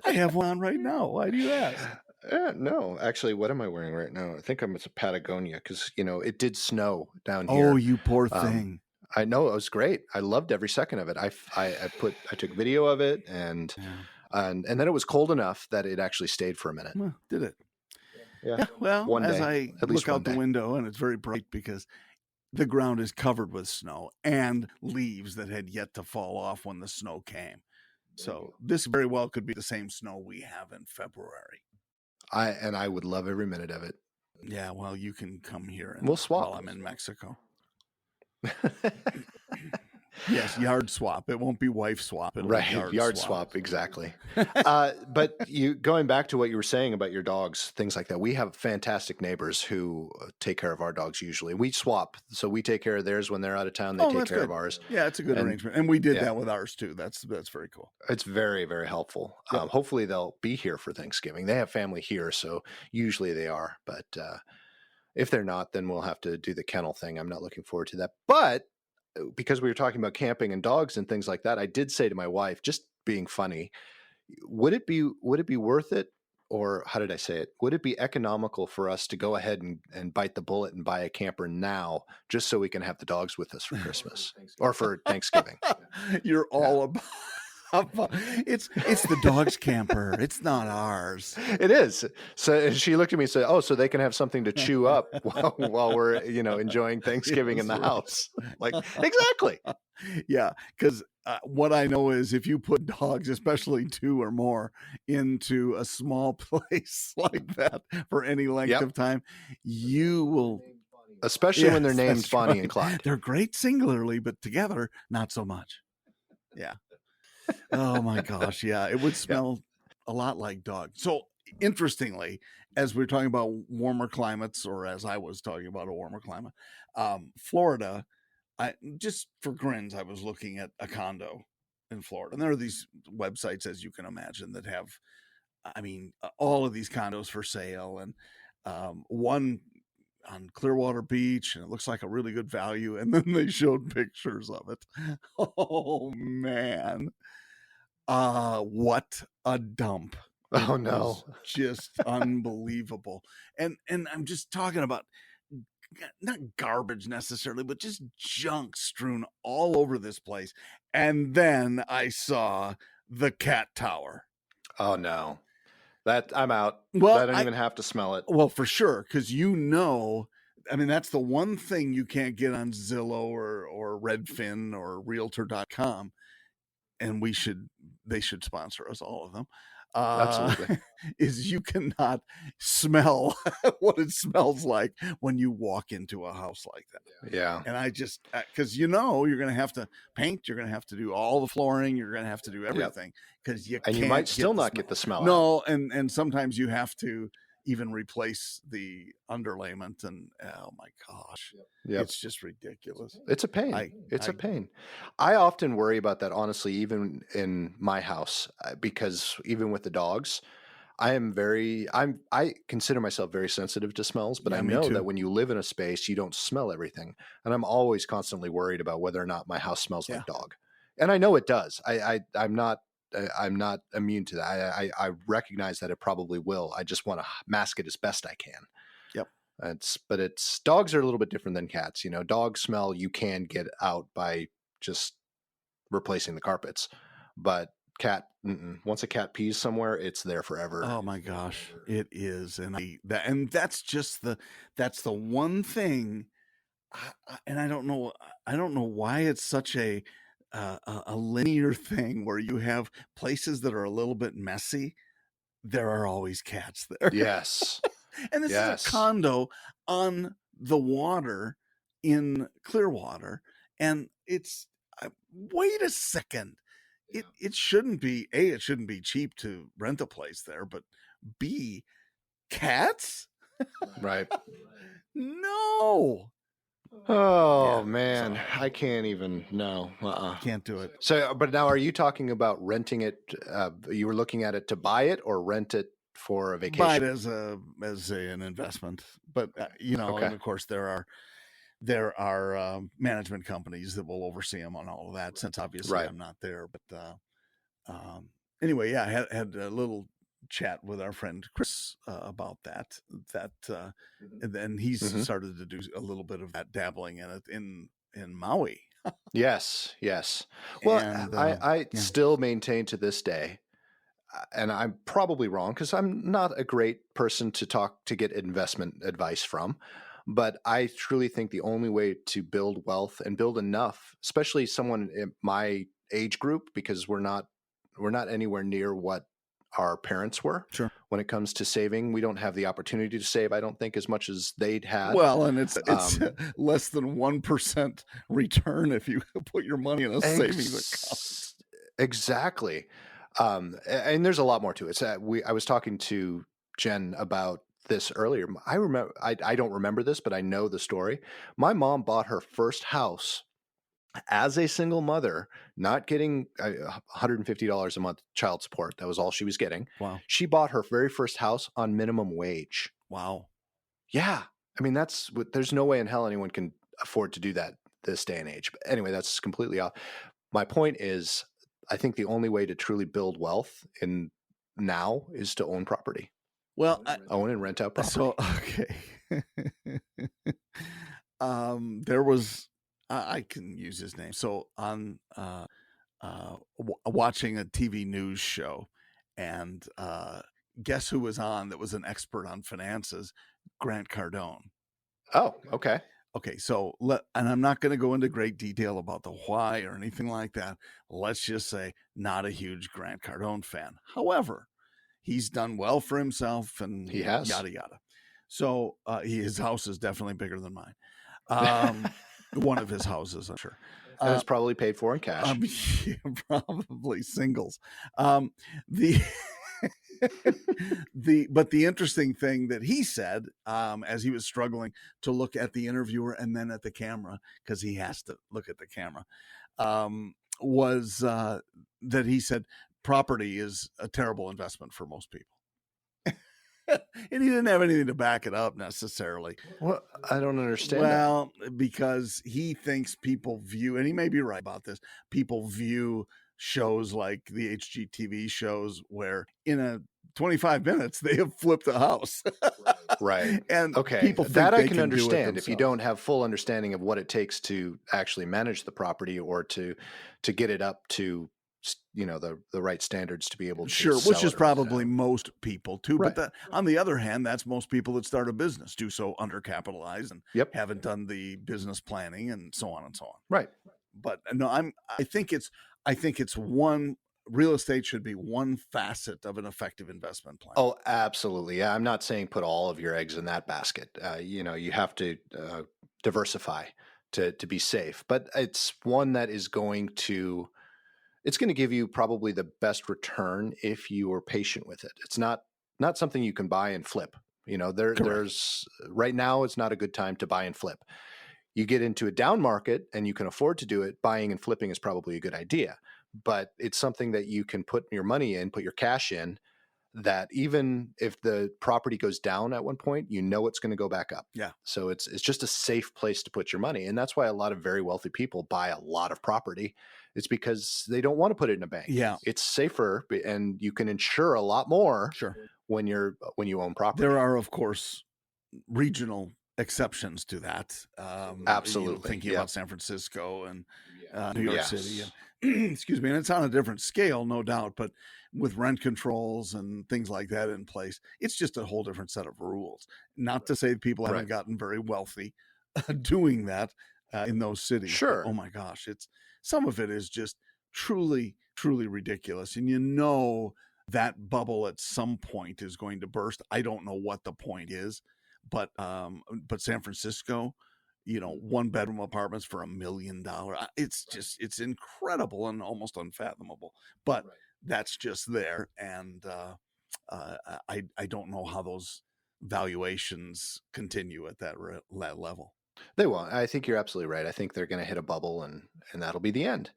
I have one on right now. Why do you ask? No, actually, what am I wearing right now? I think it's a Patagonia because, it did snow down Oh, here. you poor thing. I know, it was great. I loved every second of it. I took video of it and then it was cold enough that it actually stayed for a minute. Well, did it? Yeah. Well, One as day, I look out the window, and it's very bright because the ground is covered with snow and leaves that had yet to fall off when the snow came. So this very well could be the same snow we have in February. I would love every minute of it. Yeah, well, you can come here and we'll swap while I'm in Mexico. Yes, yard swap. It won't be wife swap. It'll right, be yard swap, exactly. But going back to what you were saying about your dogs, things like that. We have fantastic neighbors who take care of our dogs. Usually, we swap, so we take care of theirs when they're out of town. They take care of ours. Yeah, it's a good arrangement, and we did that with ours too. That's very cool. It's very, very helpful. Yep. Hopefully, they'll be here for Thanksgiving. They have family here, so usually they are. But if they're not, then we'll have to do the kennel thing. I'm not looking forward to that, but because we were talking about camping and dogs and things like that, I did say to my wife, just being funny, would it be worth it? Or how did I say it? Would it be economical for us to go ahead and bite the bullet and buy a camper now, just so we can have the dogs with us for Christmas or for Thanksgiving? You're all about. It's the dog's camper. It's not ours. It is. So she looked at me and said, "Oh, so they can have something to chew up while we're enjoying Thanksgiving in the house." Like, exactly. Yeah, because what I know is if you put dogs, especially 2 or more, into a small place like that for any length of time, you will. Especially when they're named Bonnie and Clyde. They're great singularly, but together, not so much. Yeah. Oh my gosh, yeah, it would smell a lot like dog. So interestingly, as we're talking about warmer climates, or as I was talking about a warmer climate, Florida, I just for grins, I was looking at a condo in Florida, and there are these websites, as you can imagine, that have, all of these condos for sale, and one on Clearwater Beach, and it looks like a really good value, and then they showed pictures of it. Oh man. What a dump. Oh no. Just unbelievable. And I'm just talking about not garbage necessarily, but just junk strewn all over this place. And then I saw the cat tower. Oh no. That I'm out. Well, I don't even have to smell it. Well, for sure, because that's the one thing you can't get on Zillow or Redfin or Realtor.com. And they should sponsor us, all of them. Absolutely. Is you cannot smell what it smells like when you walk into a house like that. Yeah. And I just, because you're going to have to paint, you're going to have to do all the flooring, you're going to have to do everything because you might still not get the smell. No, and sometimes you have to even replace the underlayment, and oh my gosh, it's just ridiculous. It's a pain. It's a pain. I often worry about that, honestly, even in my house, because even with the dogs, I consider myself very sensitive to smells, but I know that when you live in a space, you don't smell everything, and I'm always constantly worried about whether or not my house smells like dog, and I know it does. I'm not immune to that. I recognize that it probably will. I just want to mask it as best I can. Yep. But dogs are a little bit different than cats. Dog smell you can get out by just replacing the carpets, but cat, once a cat pees somewhere, it's there forever. Oh my gosh, it is, and that's the one thing, and I don't know why it's such a linear thing where you have places that are a little bit messy. There are always cats there. Yes. And this is a condo on the water in Clearwater, and it's wait a second. It shouldn't be it shouldn't be cheap to rent a place there, but B, cats? Right. No. Oh Yeah, so man, I can't even. No. can't do it. So, but now, are you talking about renting it? You were looking at it to buy it or rent it for a Buy it vacation? an investment, but you know, Okay. and of course there are management companies that will oversee them on all of that. Since obviously Right. I'm not there, but um, anyway, yeah, I had a little chat with our friend Chris about that. That and then he's Hmm. started to do a little bit of that dabbling in it in Maui, Yes. Yes. Well, and I yeah, still maintain to this day, and I'm probably wrong because I'm not a great person to get investment advice from. But I truly think the only way to build wealth and build enough, especially someone in my age group, because we're not anywhere near what our parents were sure. when it comes to saving. We don't have the opportunity to save, I don't think, as much as they'd had. Well, and it's Um, less than 1% return if you put your money in a savings account. exactly. And there's a lot more to it. I was talking to Jen about this earlier. I remember, I don't remember this, but I know the story. My mom bought her first house as a single mother, not getting $150 a month child support. That was all she was getting. Wow, She bought her very first house on minimum wage. wow. Yeah. I mean, there's no way in hell anyone can afford to do that this day and age. But anyway, that's completely off. My point is, I think the only way to truly build wealth in now is to own property, Well, own and rent out so property. okay. There was I can use his name. So on watching a TV news show, and guess who was on that was an expert on finances? Grant Cardone. Oh, okay. Okay, so and I'm not going to go into great detail about the why or anything like that. Let's just say not a huge Grant Cardone fan. However, he's done well for himself He and has. yada yada. So his house is definitely bigger than mine. Um, one of his houses, I'm sure. And Uh, it's probably paid for in cash. yeah, probably singles. Um, the but the interesting thing that he said as he was struggling to look at the interviewer and then at the camera, because he has to look at the camera, was that he said property is a terrible investment for most people. And he didn't have anything to back it up necessarily. Well, I don't understand that. Well, because he thinks people view, and he may be right about this, people view shows like the HGTV shows where in a 25 minutes they have flipped a house. Right. And Okay. people think That I they can can do it understand if you themselves. don't have full understanding of what it takes to actually manage the property or to get it up to the right standards to be able to Sure, which sell is it or probably most people too. But right. on the other hand, that's most people that start a business do so undercapitalized and Yep. haven't done the business planning and so on and so on. Right. But no, I think it's one real estate should be one facet of an effective investment plan. Oh, absolutely. Yeah, I'm not saying put all of your eggs in that basket. You have to diversify to be safe, but it's one that is it's going to give you probably the best return if you are patient with it. It's not something you can buy and flip. Correct. There's right now it's not a good time to buy and flip. You get into a down market and you can afford to do it, buying and flipping is probably a good idea. But it's something that you can put your money in, put your cash in, that even if the property goes down at one point, it's going to go back up. Yeah. So it's just a safe place to put your money. And that's why a lot of very wealthy people buy a lot of property. It's because they don't want to put it in a bank. Yeah. It's safer and you can insure a lot more Sure. when you own property. There are, of course, regional exceptions to that. Absolutely. Thinking Yeah. about San Francisco and New York Yes. City, and excuse me, and it's on a different scale, no doubt, but with rent controls and things like that in place, it's just a whole different set of rules. Not to say people haven't Right. gotten very wealthy doing that in those cities, but Sure. oh my gosh, it's some of it is just truly, truly ridiculous, and that bubble at some point is going to burst. I don't know what the point is, but San Francisco, one bedroom apartments for $1 million. It's incredible and almost unfathomable. But that's just there, and I don't know how those valuations continue at that level. They won't. I think you're absolutely right. I think they're going to hit a bubble, and that'll be the end.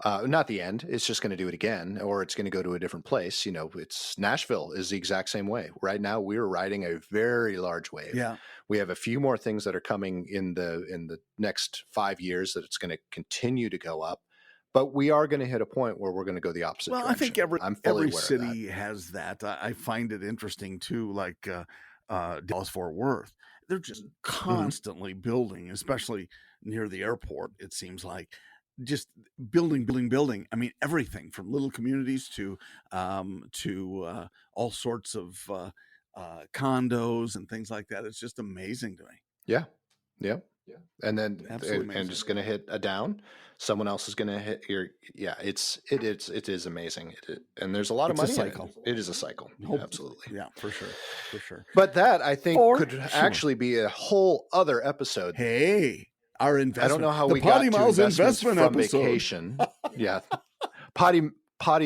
Not the end. It's just going to do it again, or it's going to go to a different place. It's Nashville is the exact same way. Right now, we're riding a very large wave. Yeah. We have a few more things that are coming in the next 5 years that it's going to continue to go up. But we are going to hit a point where we're going to go the opposite direction. I think I'm fully every aware city of that. has that. I find it interesting too, like Dallas Fort Worth. They're just constantly building, especially near the airport. It seems like just building. I mean, everything from little communities to all sorts of condos and things like that. It's just amazing to me. Yeah. And then Absolutely and just going to hit a down. Someone else is going to hit your. Yeah, it is amazing. And there's a lot of money. It's a cycle. It is a cycle. Absolutely. Yeah, for sure. But that I think could actually be a whole other episode. Hey, our investment. I don't know how the we got to PoddiMouths investment from episode. vacation. Yeah. Potty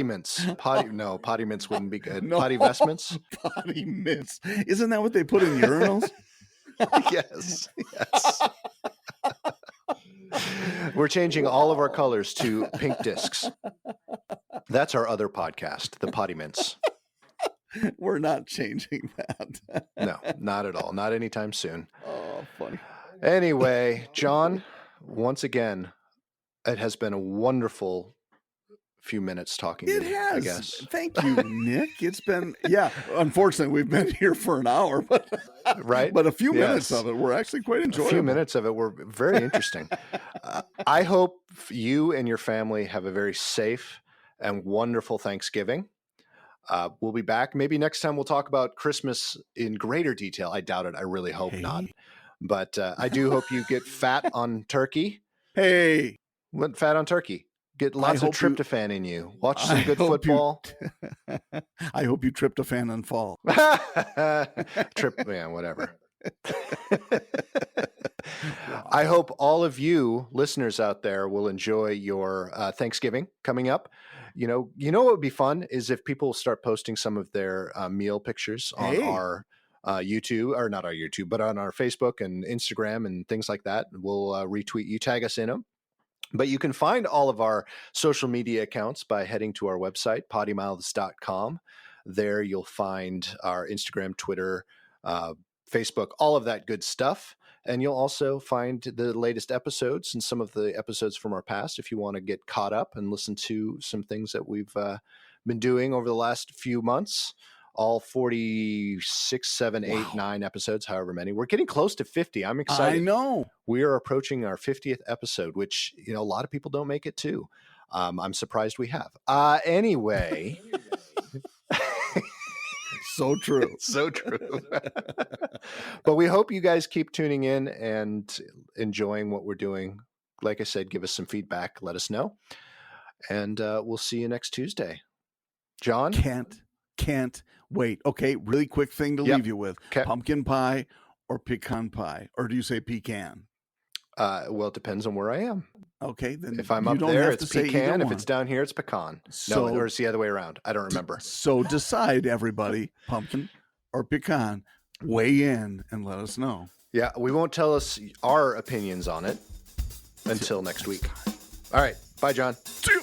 mints. Potty mints wouldn't be good. No. Potty vestments. Potty mints. Isn't that what they put in urinals? Yes. We're changing all of our colors to pink discs. That's our other podcast, the Potty Mints. We're not changing that. No, not at all. Not anytime soon. Oh, funny. Anyway, John, once again, it has been a wonderful few minutes talking It to you, has. I guess. Thank you, Nick. It's been, unfortunately, we've been here for an hour, but right. But a few minutes of it were actually quite enjoyable. A few minutes of it were very interesting. I hope you and your family have a very safe and wonderful Thanksgiving. We'll be back. Maybe next time we'll talk about Christmas in greater detail. I doubt it. I really hope not. But I do hope you get fat on turkey. Hey. Fat on turkey. Get lots of tryptophan in you. Watch some good football. I hope you tryptophan and fall. Whatever. I hope all of you listeners out there will enjoy your Thanksgiving coming up. What would be fun is if people start posting some of their meal pictures on our YouTube, or not our YouTube, but on our Facebook and Instagram and things like that. We'll retweet you, tag us in them. But you can find all of our social media accounts by heading to our website, PoddiMouths.com. There you'll find our Instagram, Twitter, Facebook, all of that good stuff. And you'll also find the latest episodes and some of the episodes from our past if you want to get caught up and listen to some things that we've been doing over the last few months. All 46, 7, 8, 9 episodes, however many. We're getting close to 50. I'm excited. I know. We are approaching our 50th episode, which, a lot of people don't make it to. I'm surprised we have. Anyway. So true. So true. But we hope you guys keep tuning in and enjoying what we're doing. Like I said, give us some feedback. Let us know. And we'll see you next Tuesday. John? Can't wait. Okay, really quick thing to leave you with. Pumpkin pie or pecan pie? Or do you say pecan? Well, it depends on where I am. Okay, then if I'm up there, it's pecan. If it's down here, it's pecan. No, or it's the other way around. I don't remember. So decide, everybody, pumpkin or pecan. Weigh in and let us know. Yeah, we won't tell us our opinions on it until next week. All right. Bye, John. See you.